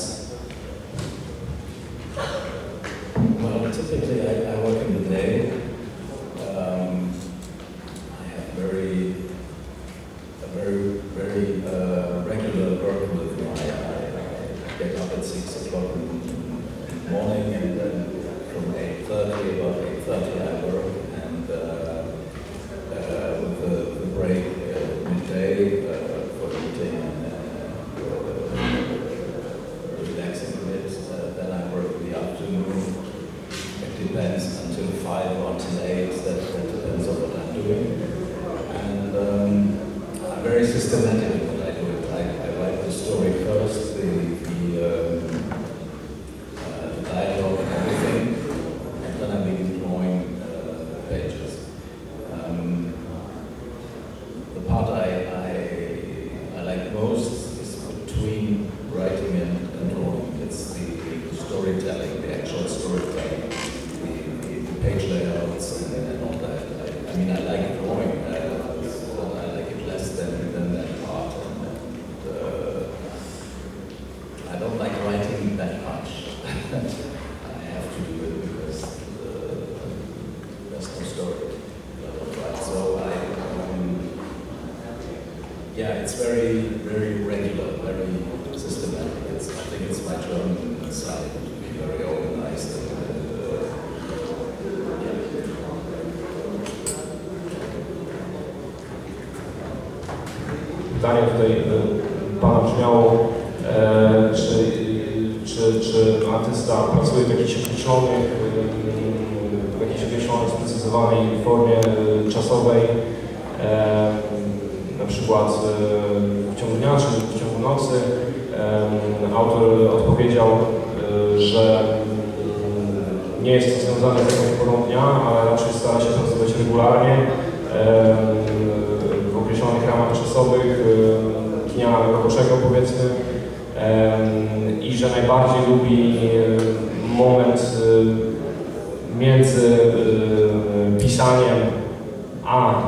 Well, typically I work in the day. I have very regular work with I get up at 6 o'clock in the morning, and then from 8:30, about 8:30 I work, and with the break midday for eating and relaxing a bit, then I work in the afternoon. It depends until 5 or until 8, that depends on what I'm doing. And I'm very systematic in what I do. I write the story first, the dialogue and everything, and then I begin drawing pages. The part I like most is between writing and drawing. It's the storytelling, the actual storytelling, the page layouts and all that. I mean, I like drawing, but I like it less than that part. And I don't like writing that much. I have to do it because there's no story. So yeah, it's very regular, very systematic. I think it's my German side to be very organized. Pytanie tutaj pana brzmiało, czy artysta pracuje w jakiejś określonej, sprecyzowanej formie czasowej, na przykład w ciągu dnia czy w ciągu nocy. Autor odpowiedział, że nie jest to związane z jakąś porą dnia, ale raczej stara się pracować regularnie w określonych ramach czasowych, dnia roboczego powiedzmy, i że najbardziej lubi moment między pisaniem a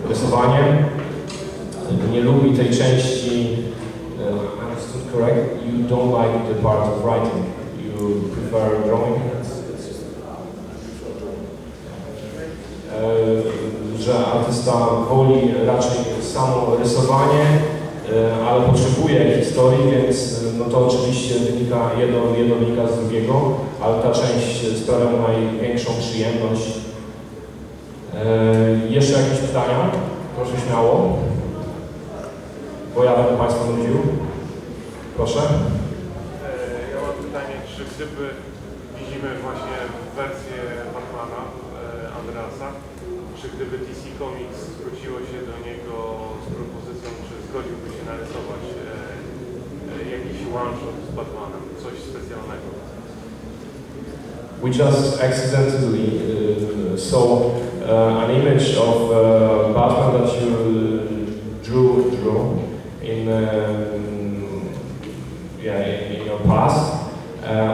rysowaniem. Nie lubi tej części, understood correct, you don't like the part of writing, you prefer drawing? Że artysta woli raczej samo rysowanie, ale potrzebuje historii, więc no to oczywiście wynika, jedno wynika z drugiego, ale ta część sprawia mu największą przyjemność. Jeszcze jakieś pytania? Proszę śmiało. Bo ja będę Państwa nudził. Proszę. Ja mam pytanie, czy gdyby widzimy właśnie wersję Batmana, Andreasa, czy gdyby DC Comics zwróciło się do niego z propozycją, czy zgodziłby się narysować jakiś one-shot z Batmanem, coś specjalnego? We just accidentally saw an image of Batman that you drew in in your past.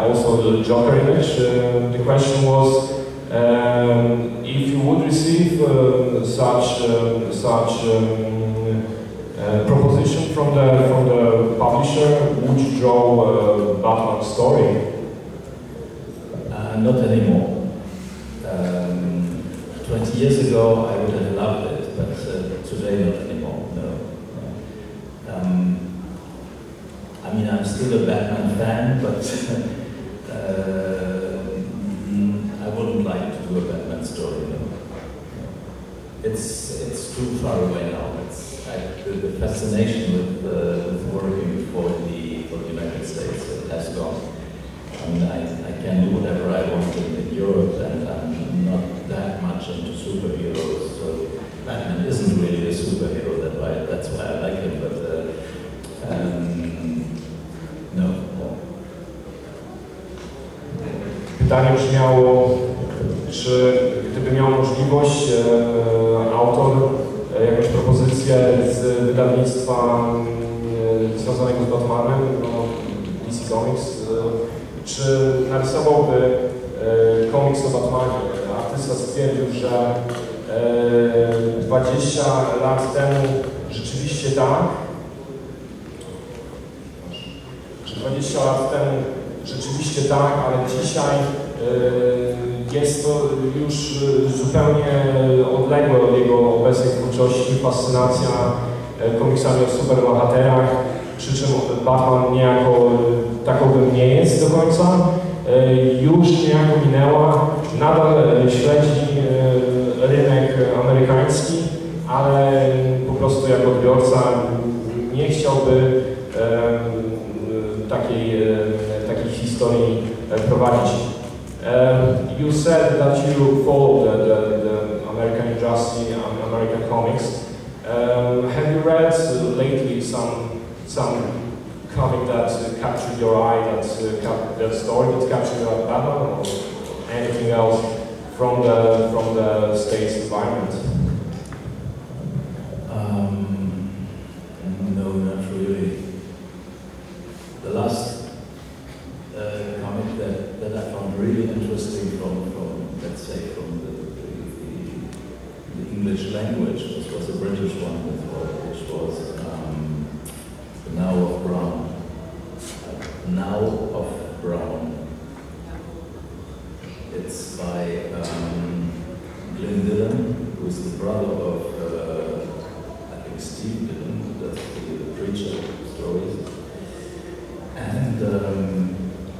Also the Joker image. The question was if you would receive such proposition from the publisher, would you draw a Batman story? Not anymore. 20 years ago I would have loved it, but today not anymore, no. I mean, I'm still a Batman fan, but I wouldn't like to do a Batman story, no. It's too far away now. It's like the fascination with working for the United States has gone. I mean, I can do whatever I want in Europe, and I'm not that much into superheroes, so Batman isn't really a superhero, that's why I like him, but no. Pytanie brzmiało, czy gdyby miał możliwość autor jakąś propozycję z wydawnictwa związanego z Batmanem, no, DC Comics, czy narysowałby komiks o Batmanie? Artysta stwierdził, że 20 lat temu rzeczywiście tak, że 20 lat temu rzeczywiście tak, ale dzisiaj jest to już zupełnie odległe od jego obecnej twórczości, fascynacja komiksami o superbohaterach, przy czym Batman niejako takowy nie jest do końca, już niejako minęła, nadal śledzi rynek amerykański, ale po prostu jako odbiorca nie chciałby takiej historii prowadzić. You said that you follow the American industry, American comics. Have you read lately some comic that captured your eye, that story that captured your Batman, or anything else from the States environment? No, not really. The last comic that I found really interesting from let's say, from the English language was a British one, which was Now of Brown. Now of Brown. It's by Glenn Dillon, who is the brother of I think Steve Dillon, that's the preacher stories. And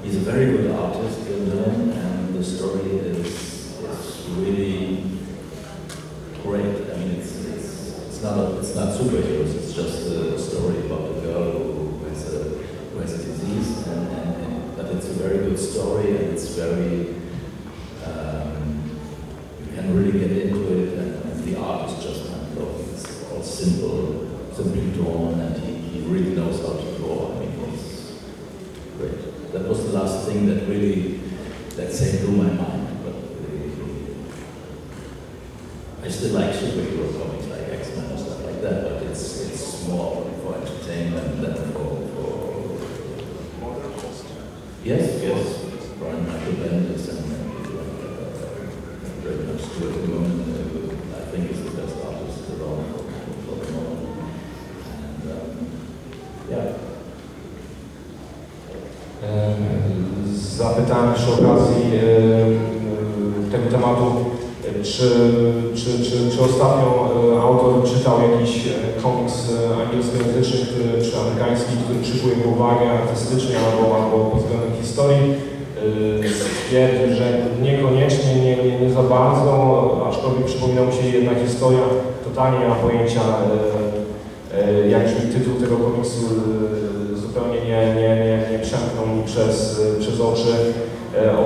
he's a very good artist, Glenn Dillon, and the story is really great. I mean, it's not superheroes. It's just a story about a girl who has a disease, but it's a very good story, and it's very you can really get into it, and the art is just mind-blowing. It's all simply drawn, and he really knows how to draw. I mean, he's great. That was the last thing that really, let's say, blew my mind. But I still like superhero comics like X-Men and stuff like that, but it's more for entertainment than for yes, Brian Michael Bendis and people like at the moment, I think is the best artist around for the moment. And yeah. Zapytałem przy okazji tego tematu, czy ostatnio autor czytał jakiś komiks angielskojęzyczny, czy amerykański, który przykuł jego uwagę artystycznie albo pod względem historii. Stwierdził, że niekoniecznie, nie za bardzo, aczkolwiek przypomina mu się jedna historia. Totalnie nie ma pojęcia, jak brzmi tytuł tego komiksu, zupełnie nie przemknął mi przez oczy.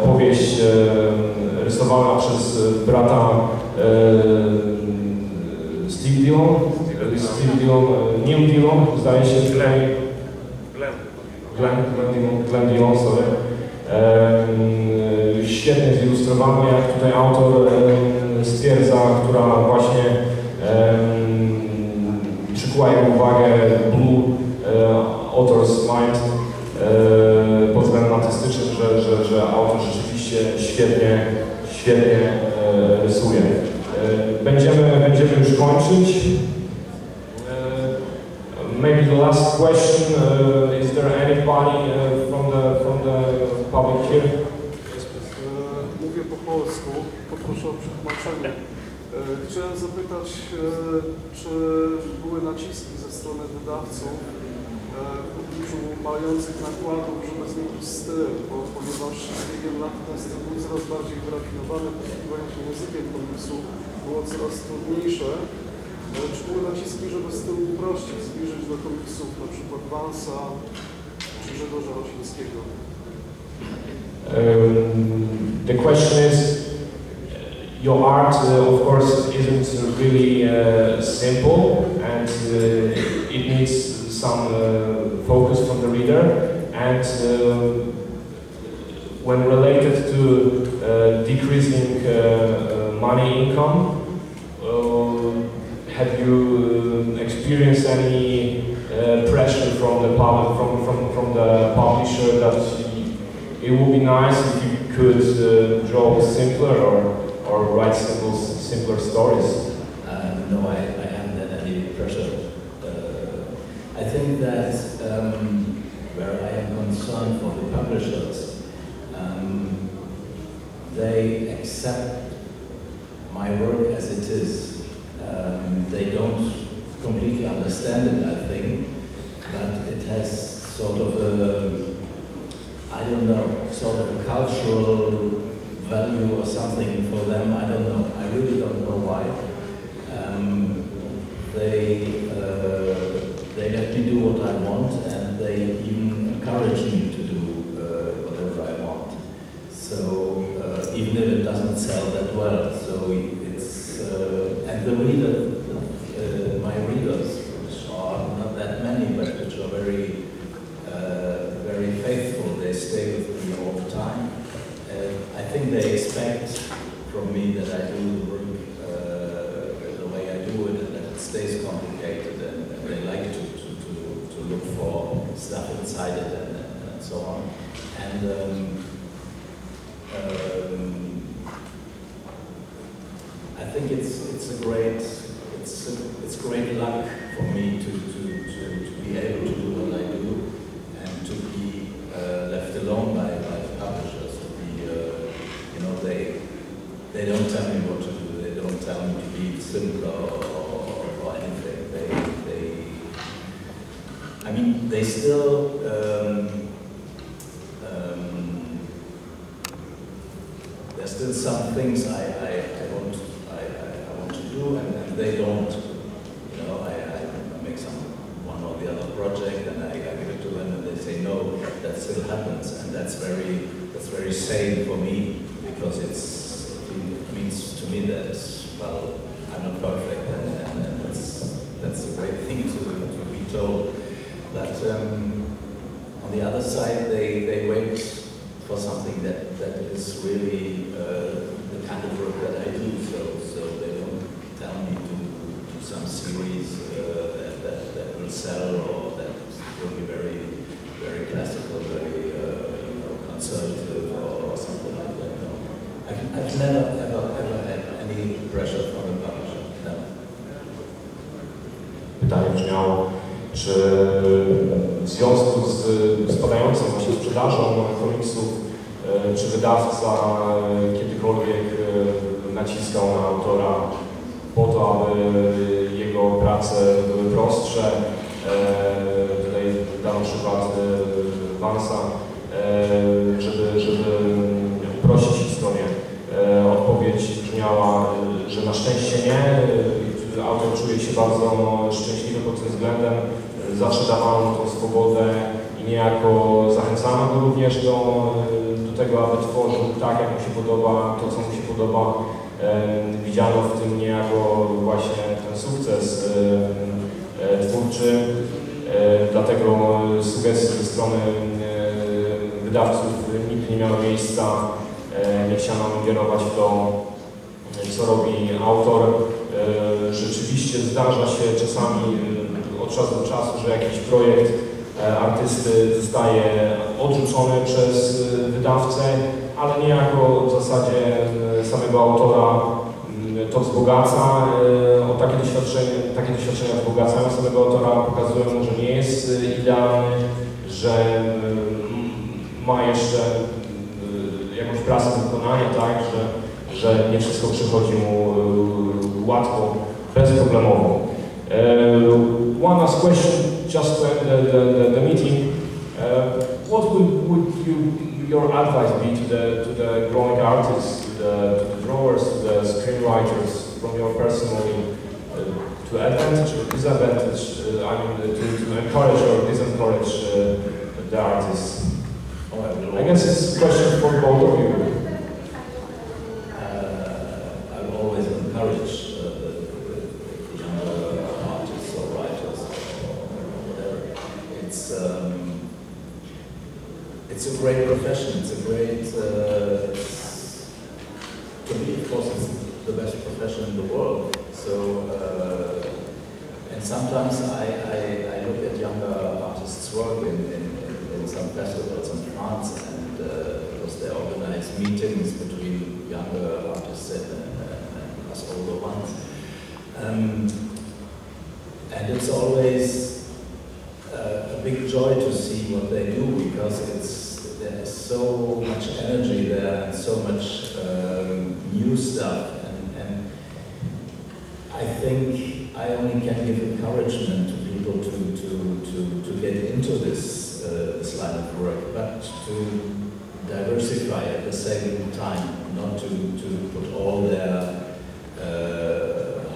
Opowieść rysowana przez brata Neil Dillon, zdaje się, Glenn Dillon, sorry. Świetnie zilustrowana, jak tutaj autor stwierdza, która właśnie przykuła jego uwagę, Blue Author's Mind, pod względem artystycznym, że autor rzeczywiście świetnie rysuje. Będziemy już kończyć. Maybe the last question, is there anybody from the public here? Mówię po polsku, poproszę o przetłumaczenie. Chciałem zapytać, czy były naciski ze strony wydawców w obliczu mających nakładów, żeby zmienić styl, ponieważ z biegiem lat ten styl był coraz bardziej wyrafinowany, posługiwanie się językiem komiksu było coraz trudniejsze. Czy były naciski, żeby styl uprościć, zbliżyć do komiksów, na przykład Vansa czy Grzegorza Rosińskiego? The question is, your art, of course, isn't really simple, and it needs some focus from the reader. And when related to decreasing money income, have you experienced any pressure from the publisher that it would be nice if you could draw simpler or write simpler stories? No, I haven't had any pressure. I think that where I am concerned for the publishers, they accept my work as it is. They don't completely understand it, I think, but it has sort of a, I don't know, sort of a cultural value or something for them. I don't know. I really don't know why. They let me do what I want, and they even encourage me to do whatever I want. So even if it doesn't sell that well, so it's and the reader, my readers, which are not that many, but which are very very faithful. They stay with me all the time. I think they expect from me that I do the work the way I do it, and that it stays complicated, and they like to look for stuff inside it and so on. And I think it's great luck for me to be able to do what I do and to be left alone by the publishers. You know, they don't tell me what to do. They don't tell me to be simpler or anything. I mean, they still there's still some things I want to do, and they don't. You know, I make one or the other project, and I give it to them, and they say no. That still happens, and that's very sane for me, because it means to me that, well, I'm not perfect, and that's a great thing to be told. But on the other side, they wait for something that is really the kind of work that I do. So they don't tell me to do some series that will sell, or that will be very, very classical, very conservative, or something like that. No. I've never ever had any czy w związku z spadającą właśnie sprzedażą komiksów, czy wydawca kiedykolwiek naciskał na autora po to, aby jego prace były prostsze. Tutaj dam przykład Vansa, żeby uprościć historię. Odpowiedź brzmiała, że na szczęście nie. Autor czuje się bardzo szczęśliwy pod tym względem. Zawsze dawano mu tą swobodę i niejako zachęcano go również do tego, aby tworzył tak, jak mu się podoba, to, co mu się podoba. Widziano w tym niejako właśnie ten sukces twórczy. Dlatego sugestie ze strony wydawców nigdy nie miały miejsca. Nie chciano ingerować w to, co robi autor. Rzeczywiście zdarza się czasami od czasu do czasu, że jakiś projekt artysty zostaje odrzucony przez wydawcę, ale niejako w zasadzie samego autora to wzbogaca. O takie doświadczenia wzbogacają samego autora, pokazują mu, że nie jest idealny, że ma jeszcze jakąś pracę do wykonania, tak, że nie wszystko przychodzi mu łatwo, bezproblemowo. One last question, just to end the meeting. What would your advice be to the growing artists, to the drawers, to the screenwriters, from your personally, to advantage or disadvantage, I mean, to encourage or disencourage the artists? I guess it's a question for both of you. I will always encourage the younger artists or writers or whatever. It's a great profession. It's a great, to me, of course, it's the best profession in the world. So, and sometimes I look at younger artists' work in some festivals in France, and because they organize meetings between younger artists and us older ones. And it's always a big joy to see what they do, because there's so much energy there and so much new stuff. And I think I only can give encouragement to people to get into this line of work, but to diversify at the same time, not to put all their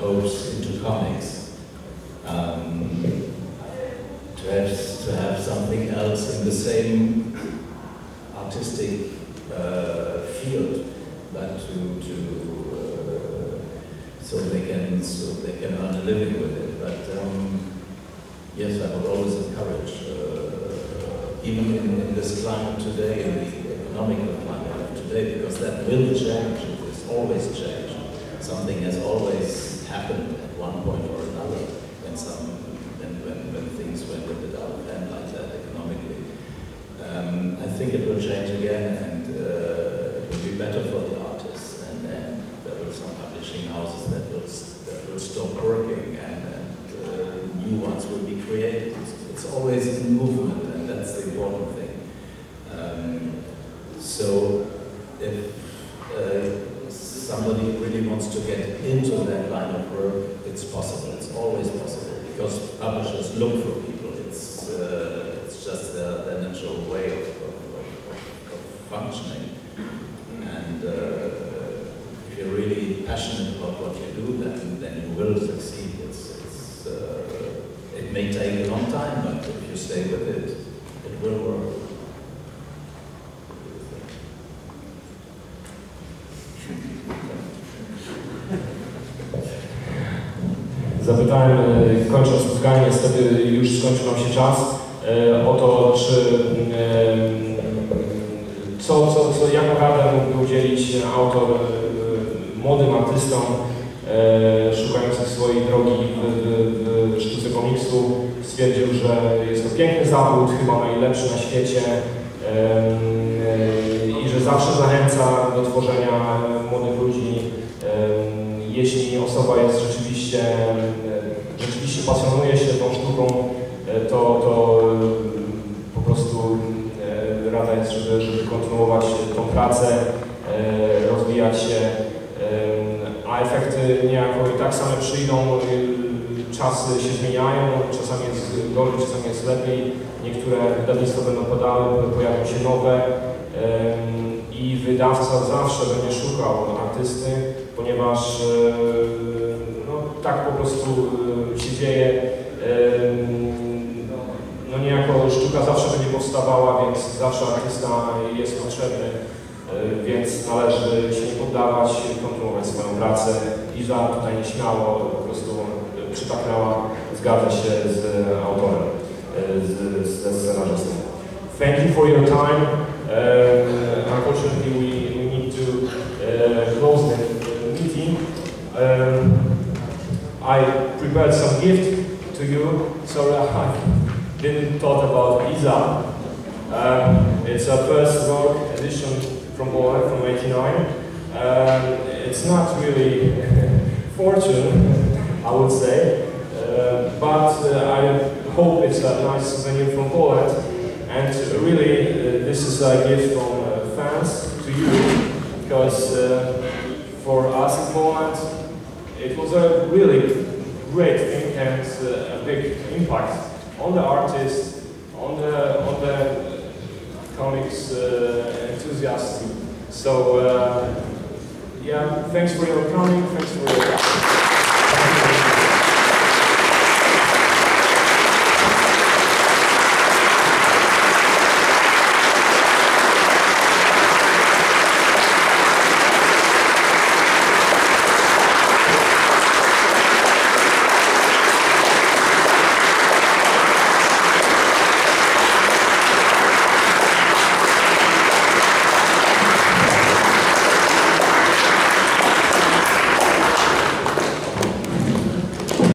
hopes into comics. To have something else in the same artistic field, but so they can earn a living with it. But yes, I would always encourage, even in this climate today, in the economical climate of today, because that will change. It's always changed. Something has always happened at one point or another when things went a bit out of hand like that economically. I think it will change again, and it will be better for the artists, and there will be some publishing houses that will stop working, and new ones will be created. It's always in movement, and that's the important thing. So if somebody really wants to get into that line of work, it's possible. It's always possible, because publishers look for people. It's just their natural way of functioning. And if you're really passionate about what you do, then you will succeed. It may take a long time, but if you stay with it, it will work. Zapytałem, kończąc spotkanie, niestety już skończył nam się czas, o to, jaką radę mógłby udzielić autor młodym artystom szukających swojej drogi w sztuce komiksu. Stwierdził, że jest to piękny zawód, chyba najlepszy na świecie i że zawsze zachęca do tworzenia młodych ludzi. Jeśli osoba jest rzeczywiście pasjonuje się tą sztuką, jest, żeby kontynuować tą pracę, rozwijać się, a efekty niejako i tak same przyjdą, czasy się zmieniają, czasami jest gorzej, czasami jest lepiej, niektóre wydawnictwa będą padały, pojawią się nowe i wydawca zawsze będzie szukał artysty, ponieważ no, tak po prostu się dzieje. No niejako sztuka zawsze będzie powstawała, więc zawsze artysta jest potrzebny, więc należy się nie poddawać, kontynuować swoją pracę. Iza tutaj nieśmiało po prostu przytaknęła, zgadza się z autorem, ze scenarzystą. Thank you for your time. Unfortunately, we need to close the meeting. I prepared some gift to you. Sorry, I didn't thought about Iza. It's our first Rork edition from Poland from '89. It's not really fortune, I would say, but I hope it's a nice souvenir from Poland. And really, this is a gift from fans to you, because for us in Poland, it was a really great thing and a big impact on the artist, on the comics enthusiasts. So yeah, thanks for your coming, thanks for your